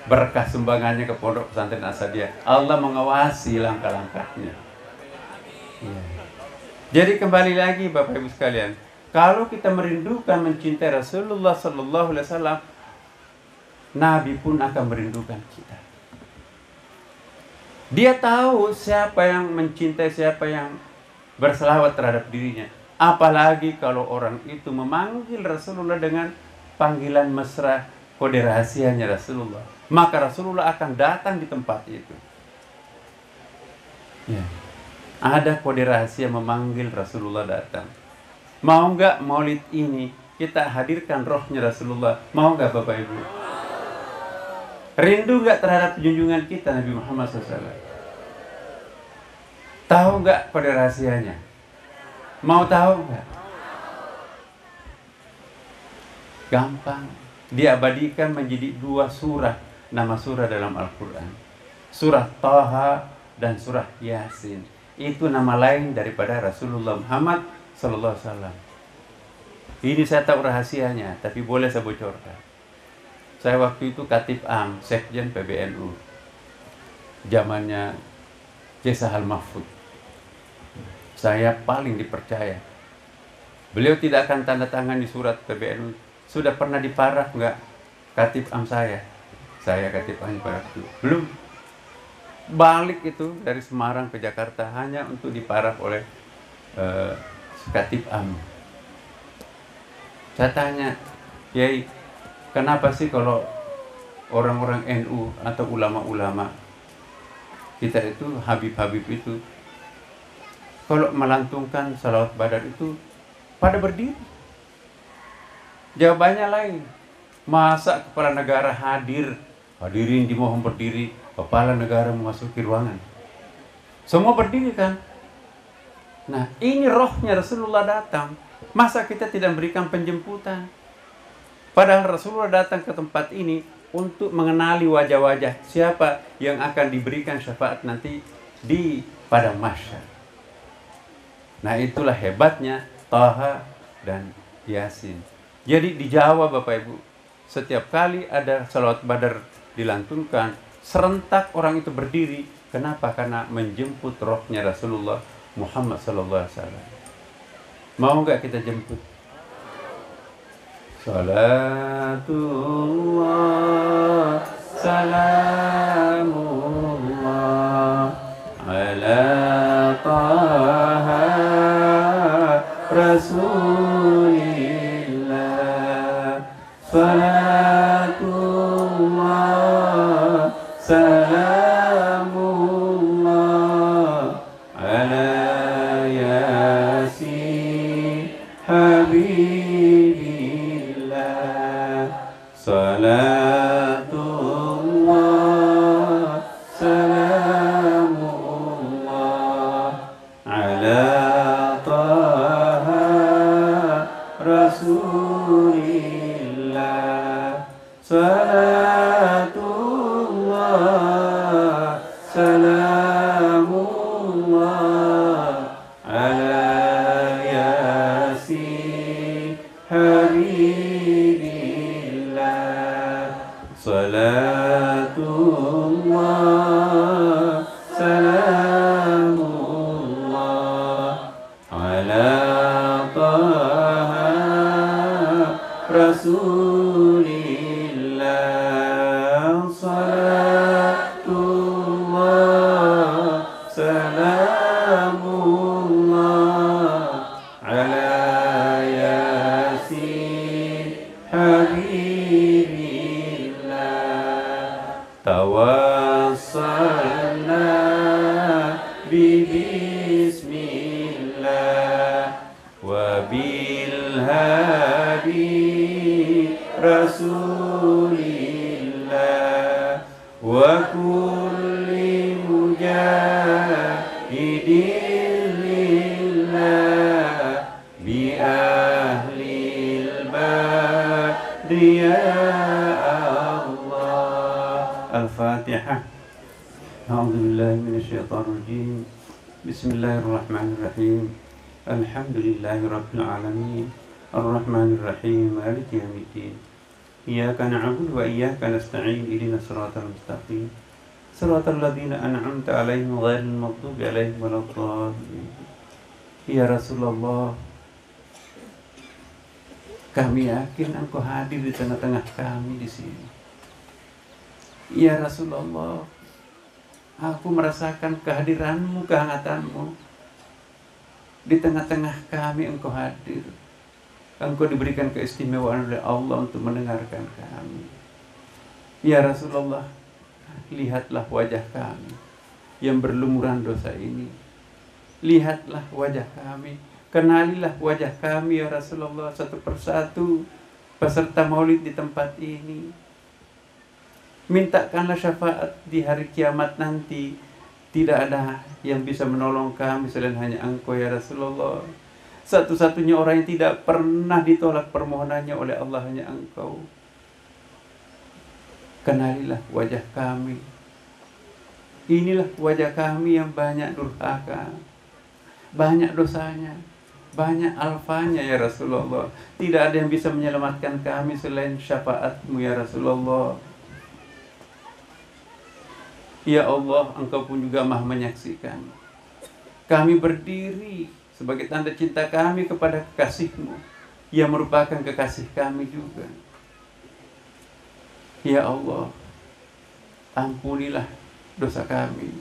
berkah sumbangannya ke Pondok Pesantren As-Sadyah. Allah mengawasi langkah-langkahnya. Ya. Jadi kembali lagi Bapak Ibu sekalian, kalau kita merindukan mencintai Rasulullah Sallallahu Alaihi Wasallam, Nabi pun akan merindukan kita. Dia tahu siapa yang mencintai, siapa yang berselawat terhadap dirinya. Apalagi kalau orang itu memanggil Rasulullah dengan panggilan mesra, kode rahasianya Rasulullah, maka Rasulullah akan datang di tempat itu. Ya. Ada kode rahasia memanggil Rasulullah datang. Mau nggak maulid ini kita hadirkan rohnya Rasulullah? Mau nggak Bapak Ibu? Rindu nggak terhadap junjungan kita Nabi Muhammad SAW? Tahu nggak kode rahasianya? Mau tahu nggak? Gampang. Diabadikan menjadi 2 surah. Nama surah dalam Al-Quran. Surah Taha dan surah Yasin. Itu nama lain daripada Rasulullah Muhammad SAW. Ini saya tahu rahasianya, tapi boleh saya bocorkan. Saya waktu itu Katib Am, Sekjen PBNU. Zamannya Jesahal Mahfud. Saya paling dipercaya. Beliau tidak akan tanda tangan di surat PBNU. Sudah pernah diparaf nggak Katib Am saya? Saya Katib Am pada waktu belum. Balik itu dari Semarang ke Jakarta hanya untuk diparaf oleh Katib Am. Saya tanya, Yai, kenapa sih kalau orang-orang NU atau ulama-ulama kita itu, Habib-Habib itu, kalau melantungkan salawat badar itu pada berdiri? Jawabannya lain. Masa kepala negara hadirin dimohon berdiri, kepala negara memasuki ruangan. Semua berdiri kan? Nah, ini rohnya Rasulullah datang. Masa kita tidak memberikan penjemputan? Padahal Rasulullah datang ke tempat ini untuk mengenali wajah-wajah siapa yang akan diberikan syafaat nanti di padang mahsyar. Nah, itulah hebatnya Taha dan Yasin. Jadi di Jawa Bapak Ibu, setiap kali ada salawat badar dilantunkan, serentak orang itu berdiri. Kenapa? Karena menjemput rohnya Rasulullah Muhammad SAW. Mau nggak kita jemput? Salatullah, salamullah, ala Taha Rasulillah. Salatullah, salamullah, ala Yasin Habibillah. Salatullah, salamullah, ala Taha Rasulillah. Salatullah, salamullah, salamullah ala yasin habibillah tawassalna bi bismillah wa bil hadi rasulillah wa kulli mujahidin lillah bi ahlil badri ya Allah. Al-Fatihah. A'udzubillahi minasyaitonirrajim. Bismillahirrahmanirrahim. Alhamdulillahi rabbil alamin. Ar-Rahmanir-Rahim. Maliki yaumiddin. Iyyaka na'budu wa iyyaka nasta'in. Ihdinas siratal mustaqim. Siratal ladzina an'amta 'alaihim ghairil maghdubi 'alaihim waladdallin. Ya Rasulullah, kami yakin Engkau hadir di tengah-tengah kami di sini. Ya Rasulullah, aku merasakan kehadiran-Mu, kehangatan-Mu. Di tengah-tengah kami Engkau hadir. Engkau diberikan keistimewaan oleh Allah untuk mendengarkan kami. Ya Rasulullah, lihatlah wajah kami yang berlumuran dosa ini. Lihatlah wajah kami. Kenalilah wajah kami ya Rasulullah satu persatu peserta maulid di tempat ini. Mintakanlah syafaat di hari kiamat nanti. Tidak ada yang bisa menolong kami selain hanya Engkau ya Rasulullah. Satu-satunya orang yang tidak pernah ditolak permohonannya oleh Allah hanya Engkau. Kenalilah wajah kami. Inilah wajah kami yang banyak durhaka, banyak dosanya, banyak alfanya ya Rasulullah. Tidak ada yang bisa menyelamatkan kami selain syafaat-Mu ya Rasulullah. Ya Allah, Engkau pun juga Maha menyaksikan. Kami berdiri sebagai tanda cinta kami kepada kekasih-Mu yang merupakan kekasih kami juga. Ya Allah, ampunilah dosa kami.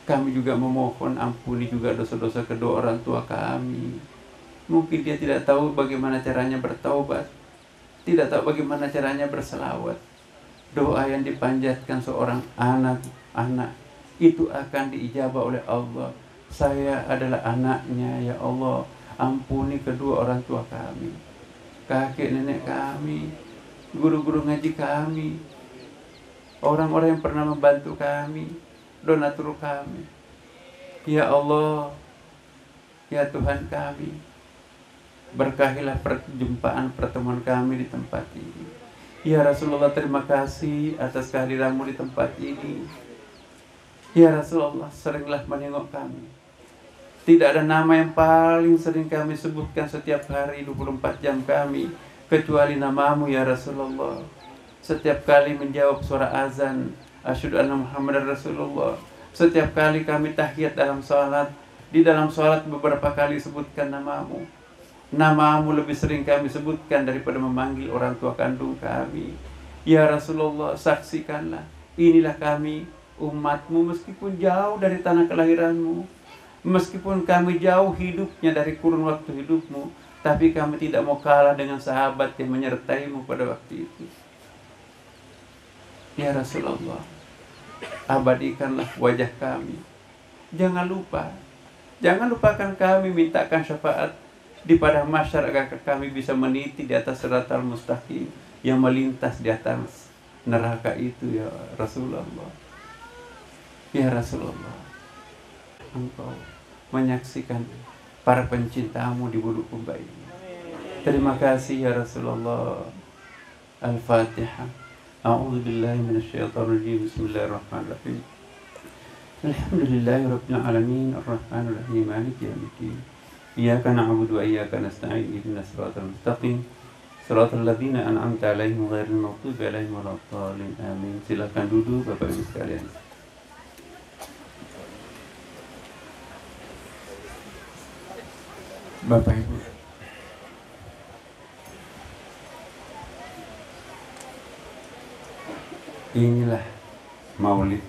Kami juga memohon ampuni juga dosa-dosa kedua orang tua kami. Mungkin dia tidak tahu bagaimana caranya bertaubat, tidak tahu bagaimana caranya berselawat. Doa yang dipanjatkan seorang anak itu akan diijabah oleh Allah. Saya adalah anaknya, ya Allah, ampuni kedua orang tua kami, kakek nenek kami, guru-guru ngaji kami, orang-orang yang pernah membantu kami, donatur kami. Ya Allah, ya Tuhan kami, berkahilah perjumpaan pertemuan kami di tempat ini. Ya Rasulullah, terima kasih atas kehadiran-Mu di tempat ini. Ya Rasulullah, seringlah menengok kami. Tidak ada nama yang paling sering kami sebutkan setiap hari 24 jam kami kecuali nama-Mu ya Rasulullah. Setiap kali menjawab suara azan, asyhadu anna Muhammadar Rasulullah. Setiap kali kami tahiyat dalam salat, di dalam salat beberapa kali sebutkan nama-Mu. Nama-Mu lebih sering kami sebutkan daripada memanggil orang tua kandung kami. Ya Rasulullah, saksikanlah, inilah kami umat-Mu meskipun jauh dari tanah kelahiran-Mu, meskipun kami jauh hidupnya dari kurun waktu hidup-Mu, tapi kami tidak mau kalah dengan sahabat yang menyertai-Mu pada waktu itu. Ya Rasulullah, abadikanlah wajah kami. Jangan lupakan kami, mintakan syafaat di padang mahsyar agar kami bisa meniti di atas siratal mustaqim yang melintas di atas neraka itu ya Rasulullah. Ya Rasulullah, Engkau menyaksikan para pencinta-Mu di Bulukumba ini. Terima kasih ya Rasulullah. Al-Fatihah. A'udzu billahi minasyaitonir rajim. Bismillahirrahmanirrahim. Alhamdulillahirabbil alamin arrahmanir rahim maliki yaumiddin. Iyyaka na'budu wa iyyaka nasta'in. Ihdinas siratal mustaqim. Siratal ladzina an'amta 'alaihim ghairil maghdubi 'alaihim waladdallin. Amin. Silakan duduk Bapak Ibu sekalian. Bapak Ibu, inilah maulid.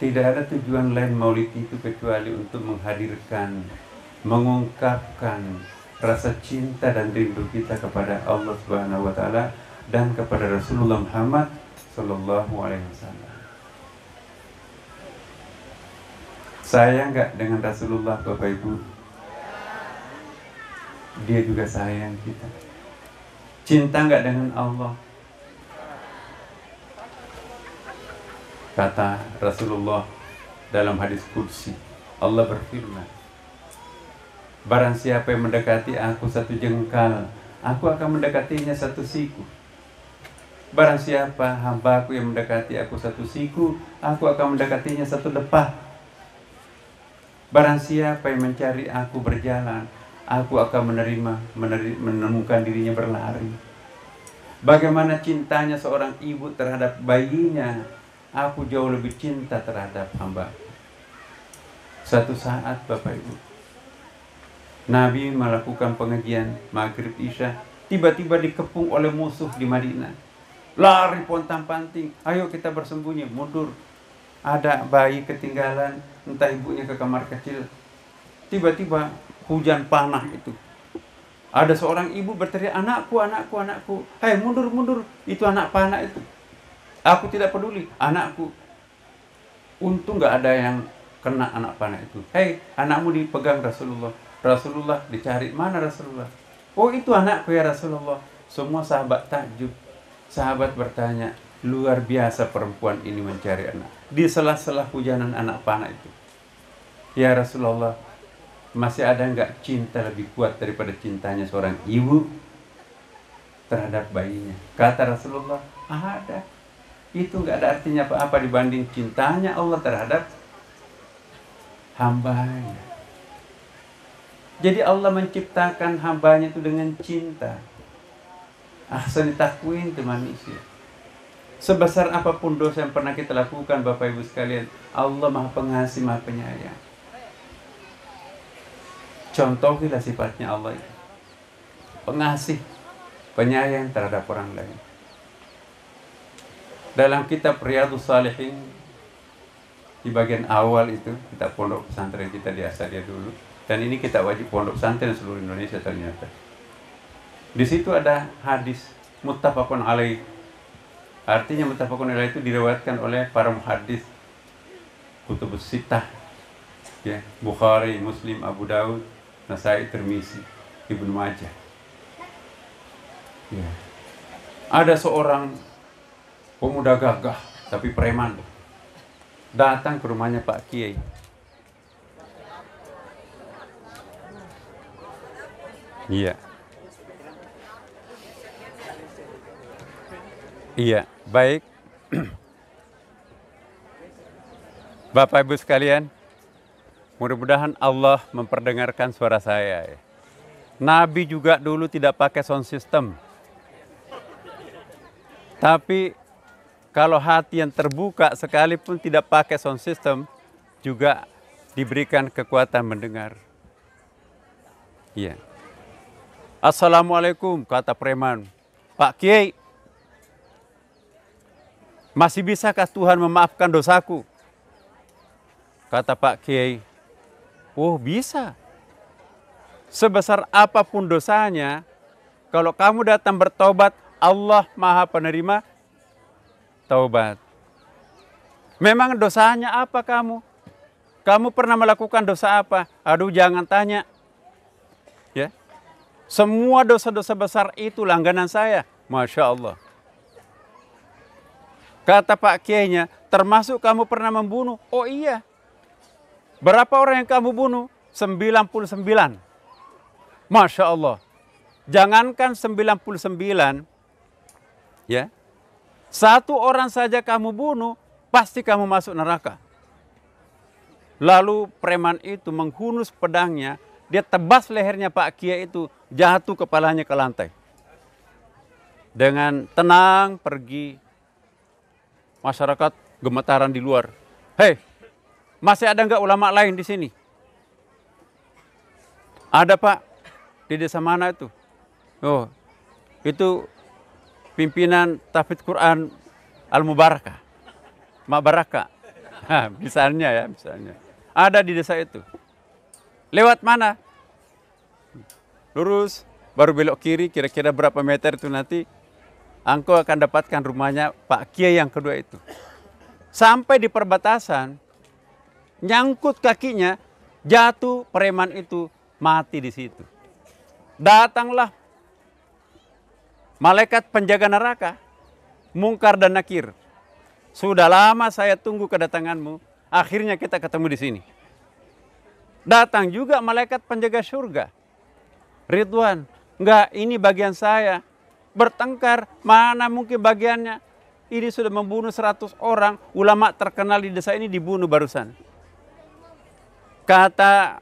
Tidak ada tujuan lain maulid itu kecuali untuk menghadirkan, mengungkapkan rasa cinta dan rindu kita kepada Allah Subhanahu wa taala dan kepada Rasulullah Muhammad sallallahu alaihi wasallam. Sayang enggak dengan Rasulullah, Bapak Ibu? Dia juga sayang kita. Cinta enggak dengan Allah? Kata Rasulullah dalam hadis qudsi, Allah berfirman, barang siapa yang mendekati aku satu jengkal, aku akan mendekatinya satu siku. Barang siapa hambaku yang mendekati aku satu siku, aku akan mendekatinya satu lepah. Barang siapa yang mencari aku berjalan, aku akan menemukan dirinya berlari. Bagaimana cintanya seorang ibu terhadap bayinya, aku jauh lebih cinta terhadap hamba. Suatu saat Bapak Ibu, Nabi melakukan pengajian Maghrib Isya, tiba-tiba dikepung oleh musuh di Madinah. Lari pontang-panting, ayo kita bersembunyi, mundur. Ada bayi ketinggalan, entah ibunya ke kamar kecil. Tiba-tiba hujan panah itu. Ada seorang ibu berteriak, anakku, anakku, anakku. Hei, mundur, mundur, itu anak panah itu. Aku tidak peduli, anakku. Untung gak ada yang kena anak panah itu. Hei, anakmu dipegang Rasulullah. Rasulullah dicari, mana Rasulullah? Oh, itu anakku ya Rasulullah. Semua sahabat takjub. Sahabat bertanya, luar biasa perempuan ini mencari anak. Di sela-sela hujanan anak panah itu. Ya Rasulullah, masih ada nggak cinta lebih kuat daripada cintanya seorang ibu terhadap bayinya? Kata Rasulullah, ada. Itu nggak ada artinya apa-apa dibanding cintanya Allah terhadap hambanya. Jadi Allah menciptakan hambanya itu dengan cinta. Ahsani takwin itu manusia. Sebesar apapun dosa yang pernah kita lakukan, Bapak Ibu sekalian, Allah Maha Pengasih, Maha Penyayang. Contohilah sifatnya Allah itu. Pengasih, penyayang terhadap orang lain. Dalam kitab Riyadhus Shalihin, di bagian awal itu, kitab pondok pesantren kita di Asadia dulu, dan ini kita wajib pondok pesantren seluruh Indonesia ternyata. Di situ ada hadis muttafaqun alaih. Artinya muttafaqun alaih itu diriwayatkan oleh para muhaddis kutubus sittah, ya, Bukhari, Muslim, Abu Daud, Nasai, Tirmizi, Ibnu Majah. Ya. Ada seorang pemuda gagah tapi preman datang ke rumahnya Pak Kiai. Iya. Iya, baik. Bapak Ibu sekalian, mudah-mudahan Allah memperdengarkan suara saya. Nabi juga dulu tidak pakai sound system. Tapi kalau hati yang terbuka sekalipun tidak pakai sound system, juga diberikan kekuatan mendengar. Iya. Assalamualaikum, kata preman. Pak Kiai, masih bisakah Tuhan memaafkan dosaku? Kata Pak Kiai, oh bisa. Sebesar apapun dosanya, kalau kamu datang bertobat, Allah Maha Penerima taubat. Memang dosanya apa kamu? Kamu pernah melakukan dosa apa? Aduh, jangan tanya. Ya, semua dosa-dosa besar itu langganan saya. Masya Allah. Kata Pak Kiainya, termasuk kamu pernah membunuh? Oh iya. Berapa orang yang kamu bunuh? 99. Masya Allah. Jangankan 99, ya, satu orang saja kamu bunuh, pasti kamu masuk neraka. Lalu preman itu menghunus pedangnya, dia tebas lehernya Pak Kiai itu, jatuh kepalanya ke lantai. Dengan tenang pergi. Masyarakat gemetaran di luar. Hei, masih ada nggak ulama lain di sini? Ada Pak, di desa mana itu? Oh, itu pimpinan tahfidz Quran Al-Mubarakah, Mak Baraka. Misalnya ya, misalnya. Ada di desa itu. Lewat mana? Lurus, baru belok kiri, kira-kira berapa meter itu nanti engkau akan dapatkan rumahnya Pak Kiai yang kedua itu. Sampai di perbatasan, nyangkut kakinya, jatuh, preman itu mati di situ. Datanglah malaikat penjaga neraka, Mungkar dan Nakir. Sudah lama saya tunggu kedatanganmu, akhirnya kita ketemu di sini. Datang juga malaikat penjaga surga, Ridwan. Enggak, ini bagian saya. Bertengkar, mana mungkin bagiannya. Ini sudah membunuh 100 orang, ulama terkenal di desa ini dibunuh barusan. Kata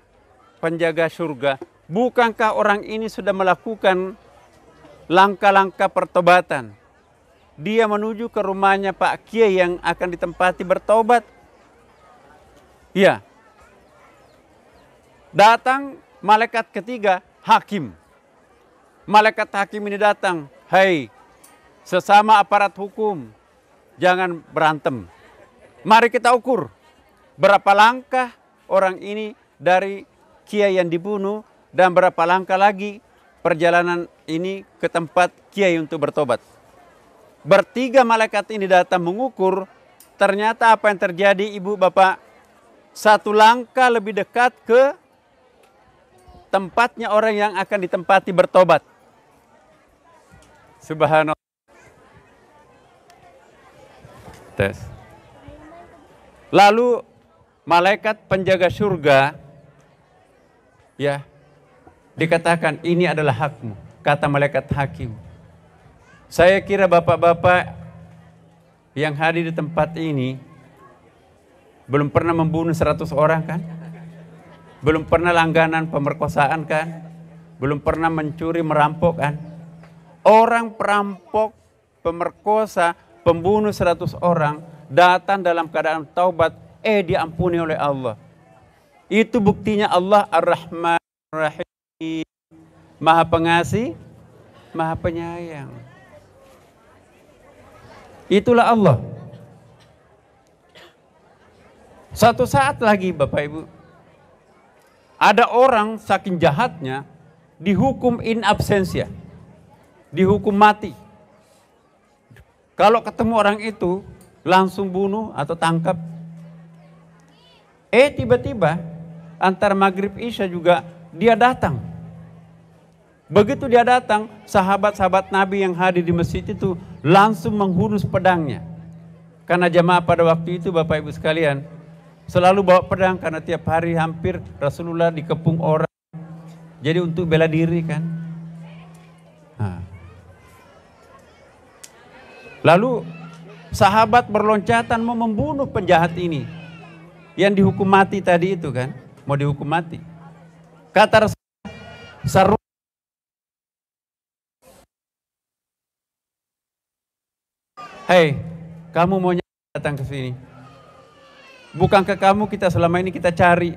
penjaga surga, bukankah orang ini sudah melakukan langkah-langkah pertobatan? Dia menuju ke rumahnya Pak Kiai yang akan ditempati bertobat. Ya. Datang malaikat ketiga, hakim. Malaikat hakim ini datang, "Hai, sesama aparat hukum, jangan berantem. Mari kita ukur berapa langkah orang ini dari kiai yang dibunuh dan berapa langkah lagi perjalanan ini ke tempat kiai untuk bertobat." Bertiga malaikat ini datang mengukur, ternyata apa yang terjadi ibu bapak, satu langkah lebih dekat ke tempatnya orang yang akan ditempati bertobat. Subhanallah. Tes. Lalu malaikat penjaga surga, ya, dikatakan ini adalah hakmu, kata malaikat hakim. Saya kira bapak-bapak yang hadir di tempat ini belum pernah membunuh 100 orang kan? Belum pernah langganan pemerkosaan kan? Belum pernah mencuri, merampok kan? Orang perampok, pemerkosa, pembunuh 100 orang datang dalam keadaan taubat, diampuni oleh Allah. Itu buktinya Allah Ar-Rahman Ar-Rahim, Maha Pengasih, Maha Penyayang. Itulah Allah. Satu saat lagi Bapak Ibu, ada orang saking jahatnya dihukum in absentia, dihukum mati. Kalau ketemu orang itu langsung bunuh atau tangkap. Tiba-tiba antara maghrib isya juga dia datang. Begitu dia datang, sahabat-sahabat Nabi yang hadir di masjid itu langsung menghunus pedangnya. Karena jamaah pada waktu itu Bapak Ibu sekalian selalu bawa pedang karena tiap hari hampir Rasulullah dikepung orang. Jadi untuk bela diri kan. Lalu sahabat berloncatan mau membunuh penjahat ini. Yang dihukum mati tadi itu kan, mau dihukum mati. Kata Rasulullah, "Hei, kamu mau datang ke sini? Bukankah kamu kita selama ini kita cari?"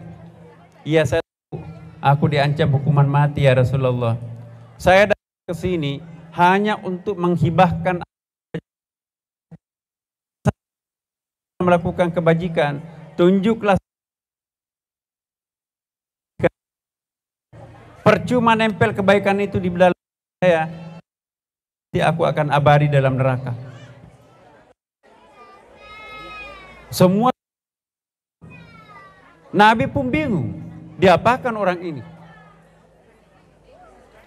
"Iya, saya tahu. Aku diancam hukuman mati ya Rasulullah. Saya datang ke sini hanya untuk menghibahkan melakukan kebajikan. Tunjuklah, percuma nempel kebaikan itu di dalam saya, nanti aku akan abadi dalam neraka." Semua Nabi pun bingung, diapakan orang ini?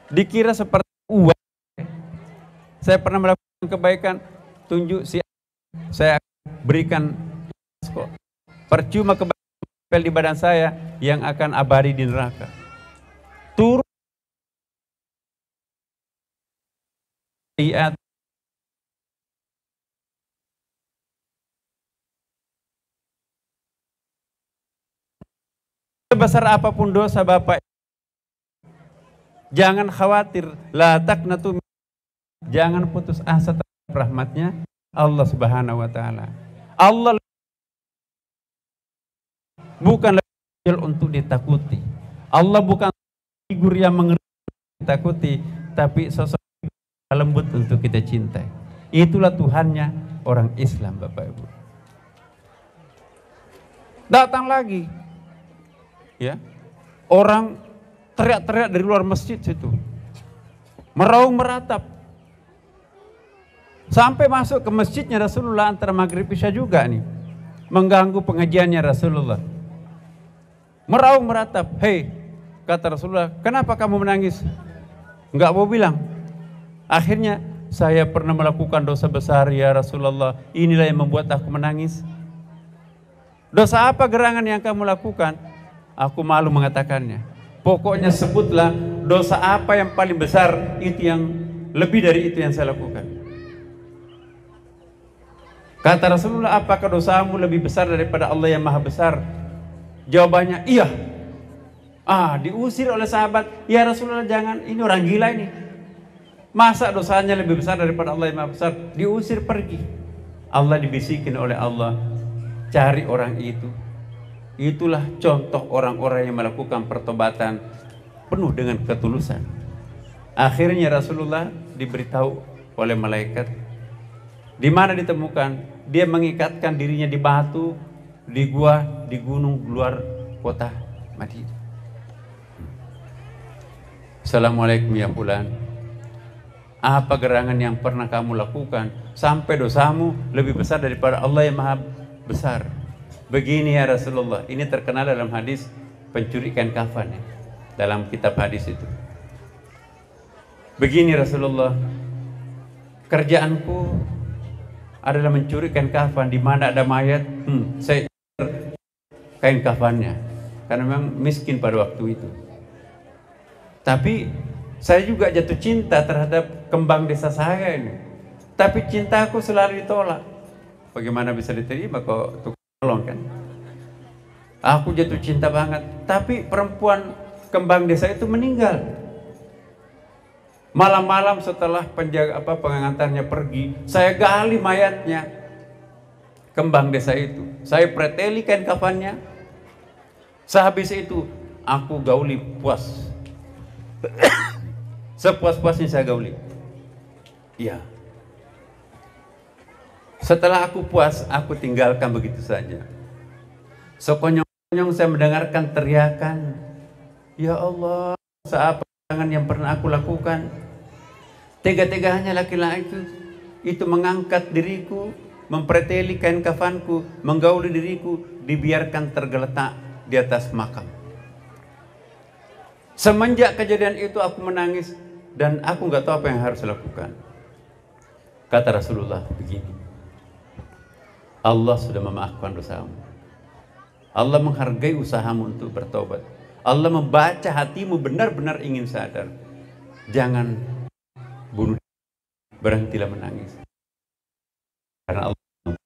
Dikira seperti uang. Saya pernah melakukan kebaikan, tunjuk si saya berikan kok. Percuma kebaikan di badan saya yang akan abadi di neraka. Turun lihat sebesar apapun dosa Bapak, jangan khawatir, la taqnatu, jangan putus asa terhadap rahmatnya Allah Subhanahu wa taala. Allah bukan untuk ditakuti. Allah bukan figur yang mengerikan ditakuti, tapi sosok lembut untuk kita cintai. Itulah Tuhannya orang Islam Bapak Ibu. Datang lagi, ya, orang teriak-teriak dari luar masjid situ, meraung meratap, sampai masuk ke masjidnya Rasulullah antara maghrib isya juga nih, mengganggu pengajiannya Rasulullah. Meraung meratap, hei, kata Rasulullah, kenapa kamu menangis? Enggak mau bilang. Akhirnya, saya pernah melakukan dosa besar ya Rasulullah, inilah yang membuat aku menangis. Dosa apa gerangan yang kamu lakukan? Aku malu mengatakannya. Pokoknya sebutlah dosa apa yang paling besar, itu yang lebih dari itu yang saya lakukan. Kata Rasulullah, apakah dosamu lebih besar daripada Allah yang maha besar? Jawabannya, iya. Diusir oleh sahabat. Ya Rasulullah, jangan, ini orang gila ini. Masa dosanya lebih besar daripada Allah yang maha besar? Diusir pergi. Allah dibisikin oleh Allah, cari orang itu. Itulah contoh orang-orang yang melakukan pertobatan penuh dengan ketulusan. Akhirnya Rasulullah diberitahu oleh malaikat di mana ditemukan. Dia mengikatkan dirinya di batu, di gua, di gunung luar kota Madinah. Assalamualaikum ya fulan. Apa gerangan yang pernah kamu lakukan sampai dosamu lebih besar daripada Allah yang maha besar? Begini ya Rasulullah, ini terkenal dalam hadis pencuri kain kafan ya, dalam kitab hadis itu. Begini Rasulullah, kerjaanku adalah mencuri kain kafan, di mana ada mayat, saya kain kafannya, karena memang miskin pada waktu itu. Tapi saya juga jatuh cinta terhadap kembang desa saya ini. Tapi cintaku selalu ditolak. Bagaimana bisa diterima kok tukang tolong kan? Aku jatuh cinta banget, tapi perempuan kembang desa itu meninggal. Malam-malam setelah pengantarnya pergi, saya gali mayatnya kembang desa itu. Saya preteli kain kafannya. Sehabis itu aku gauli puas. Sepuas-puasnya saya gauli. Iya. Setelah aku puas, aku tinggalkan begitu saja. Sekonyong-konyong saya mendengarkan teriakan, ya Allah, apa yang pernah aku lakukan? Tega-teganya laki-laki itu mengangkat diriku, mempreteli kain kafanku, menggauli diriku, dibiarkan tergeletak di atas makam. Semenjak kejadian itu aku menangis dan aku nggak tahu apa yang harus lakukan. Kata Rasulullah begini, Allah sudah memaafkan dosamu. Allah menghargai usahamu untuk bertobat. Allah membaca hatimu benar-benar ingin sadar. Jangan bunuh, berhentilah menangis. Karena Allah.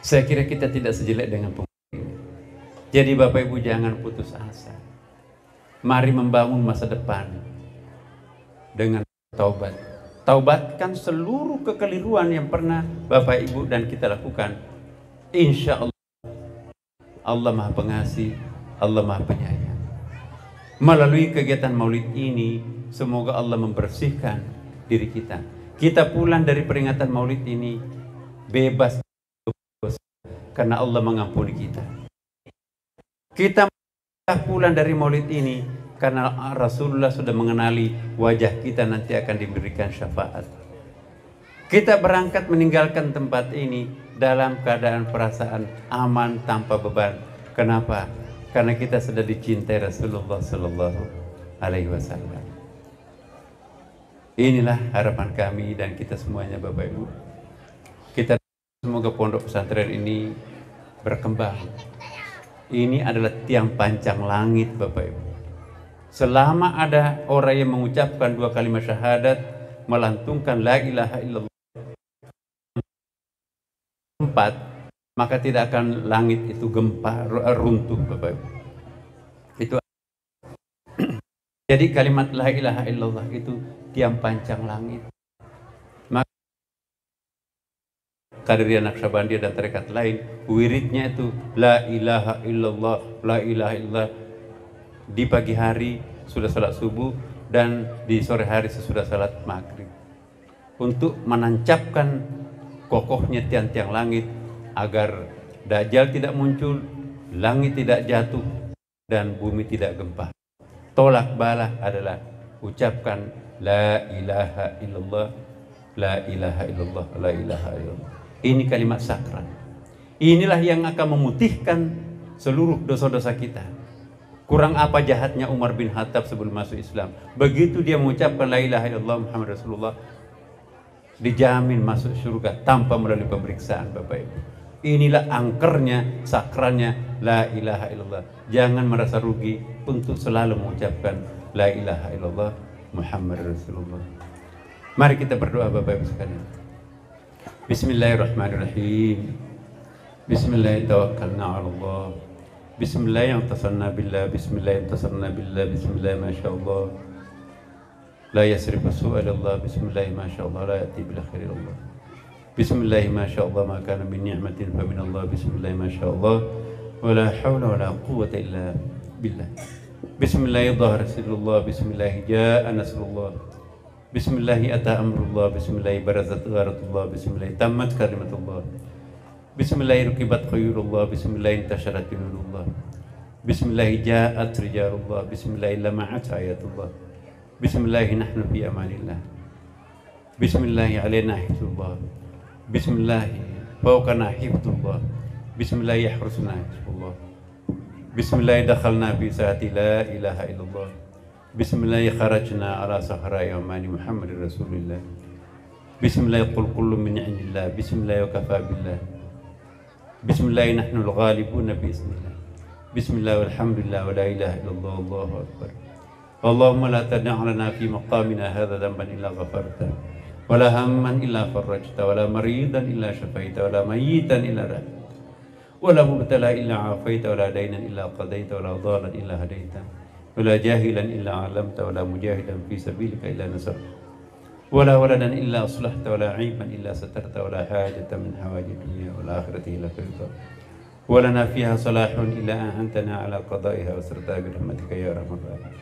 Saya kira kita tidak sejelek dengan penghuni ini. Jadi Bapak Ibu jangan putus asa. Mari membangun masa depan dengan taubat. Taubatkan seluruh kekeliruan yang pernah Bapak Ibu dan kita lakukan. Insya Allah, Allah Maha Pengasih, Allah Maha Penyayang. Melalui kegiatan maulid ini, semoga Allah membersihkan diri kita. Kita pulang dari peringatan maulid ini bebas dosa, karena Allah mengampuni kita. Kita pulang dari maulid ini karena Rasulullah sudah mengenali wajah kita nanti akan diberikan syafaat. Kita berangkat meninggalkan tempat ini dalam keadaan perasaan aman tanpa beban. Kenapa? Karena kita sudah dicintai Rasulullah Sallallahu Alaihi Wasallam. Inilah harapan kami dan kita semuanya Bapak Ibu. Kita semoga pondok pesantren ini berkembang. Ini adalah tiang pancang langit Bapak Ibu. Selama ada orang yang mengucapkan 2 kalimat syahadat, melantungkan la ilaha illallah 4, maka tidak akan langit itu gempa runtuh Bapak Ibu. Itu jadi kalimat la ilaha illallah itu tiang pancang langit. Maka Qadiriyah Naqsyabandiyah dan tarekat lain wiridnya itu la ilaha illallah, la ilaha illallah. Di pagi hari sudah salat subuh dan di sore hari sesudah salat maghrib, untuk menancapkan kokohnya tiang-tiang langit agar Dajjal tidak muncul, langit tidak jatuh, dan bumi tidak gempa. Tolak bala adalah ucapkan la ilaha illallah, la ilaha illallah, la ilaha illallah. Ini kalimat sakral. Inilah yang akan memutihkan seluruh dosa-dosa kita. Kurang apa jahatnya Umar bin Khattab sebelum masuk Islam. Begitu dia mengucapkan la ilaha illallah Muhammad Rasulullah, dijamin masuk surga tanpa melalui pemeriksaan, Bapak Ibu. Inilah angkernya, sakralnya la ilaha illallah. Jangan merasa rugi untuk selalu mengucapkan la ilaha illallah Muhammad Rasulullah. Mari kita berdoa, Bapak Ibu sekalian. Bismillahirrahmanirrahim. Bismillahirrahmanirrahim. Allah. Bismillahirrahmanirrahim. Bismillahirrahmanirrahim. Bismillah masyaallah. La yasrifu su'al Allah. Bismillah masyaallah. La ya'ti bil khair Allah. Bismillah masyaallah. Ma kana min ni'matin fa min Allah. Bismillah masyaallah. Wa la hawla wa la quwwata illa billah. Bismillah dhahara sirrullah. Bismillah jaa nasrullah. Bismillah ata amrullah. Bismillah barazat gharatullah. Bismillah tammat kalimatullah. Bismillah rukibat khairullah. Bismillah intasharat nurullah. Bismillah ja'at rijalullah. Bismillah lama'at ayatullah. Bismillah nahnu fi amanillah. Bismillah alaina hifdullah. Bismillah fawqana hifdullah. Bismillah yahrusuna hifdullah. Bismillah dakhalna fi saati la ilaha illallah. Bismillah kharajna ala sahra yamani Muhammadir Rasulillah. Bismillah qul kullu min indillah. Bismillah wa kafa billah. Bismillah nahnu al-ghalibuna bi ismillah. Bismillah walhamdulillah wa la ilaha illallah. Allahu akbar. Allahumma la tad'a lana fi maqamina hadha dhanban illa ghafarta wa la hamman illa farajta wa la maridan illa shafaita wa la mayyitan illa rahimta wa la mubtala illa afaita wa la daynan illa qadaita wa la dhalan illa hadaita wa la jahilan illa 'allamta wa la mujahidan fi sabilika illa nasarta wa la waladan illa aslahta wa la 'aiban illa satarta wa la hajatan min hawaiji dunya wal akhirati illa qadayta wa lana fiha salahun illa a'antana 'ala qada'iha wa sirta bi rahmatika ya arhamar rahimin.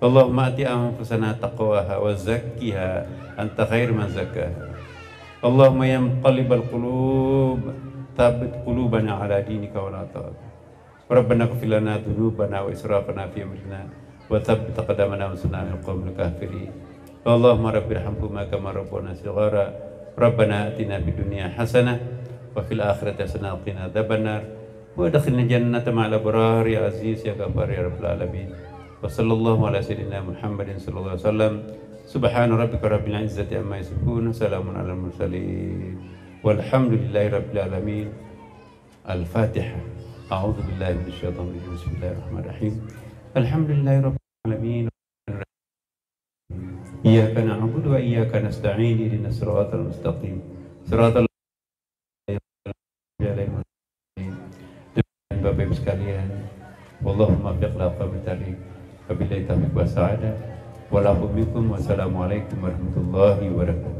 Allahumma ati anfusana taqwaha wa zakkiha anta khair man zakkaha. Allahumma ya muqallibal qulub thabbit qulubana ala dinika wa la ta'at. Rabbana ighfir lana dhunubana wa israfana fi amrina wa thabbit aqdamana wa sunna al qawmil kafirin. Allahumma rabbirhamhuma kama rabbana shighara. Rabbana atina fid dunya hasanah wa fil akhirati hasanah wa qina adzabannar. Wa adkhilna jannata ma'al abrar ya aziz ya ghafar ya rabbal alamin. Wa sallallahu ala sayyidina Muhammadin sallallahu alaihi wasallam. Subhana rabbika rabbil izzati amma yasifun. Salamun alal mursalin. Walhamdulillahi rabbil alamin. Al-Fatiha. A'udzu billahi minasyaitonir rajim. Bismillahirrahmanirrahim. Alhamdulillahi rabbil alamin. Iyyaka na'budu wa iyyaka nasta'in. Ihdinas siratal mustaqim. Siratal ladzina Bapak Ibu sekalian, Allahumma biqla qawmi tariq. Wabillahi taufiq wa sa'adah. Wassalamualaikum warahmatullahi wabarakatuh.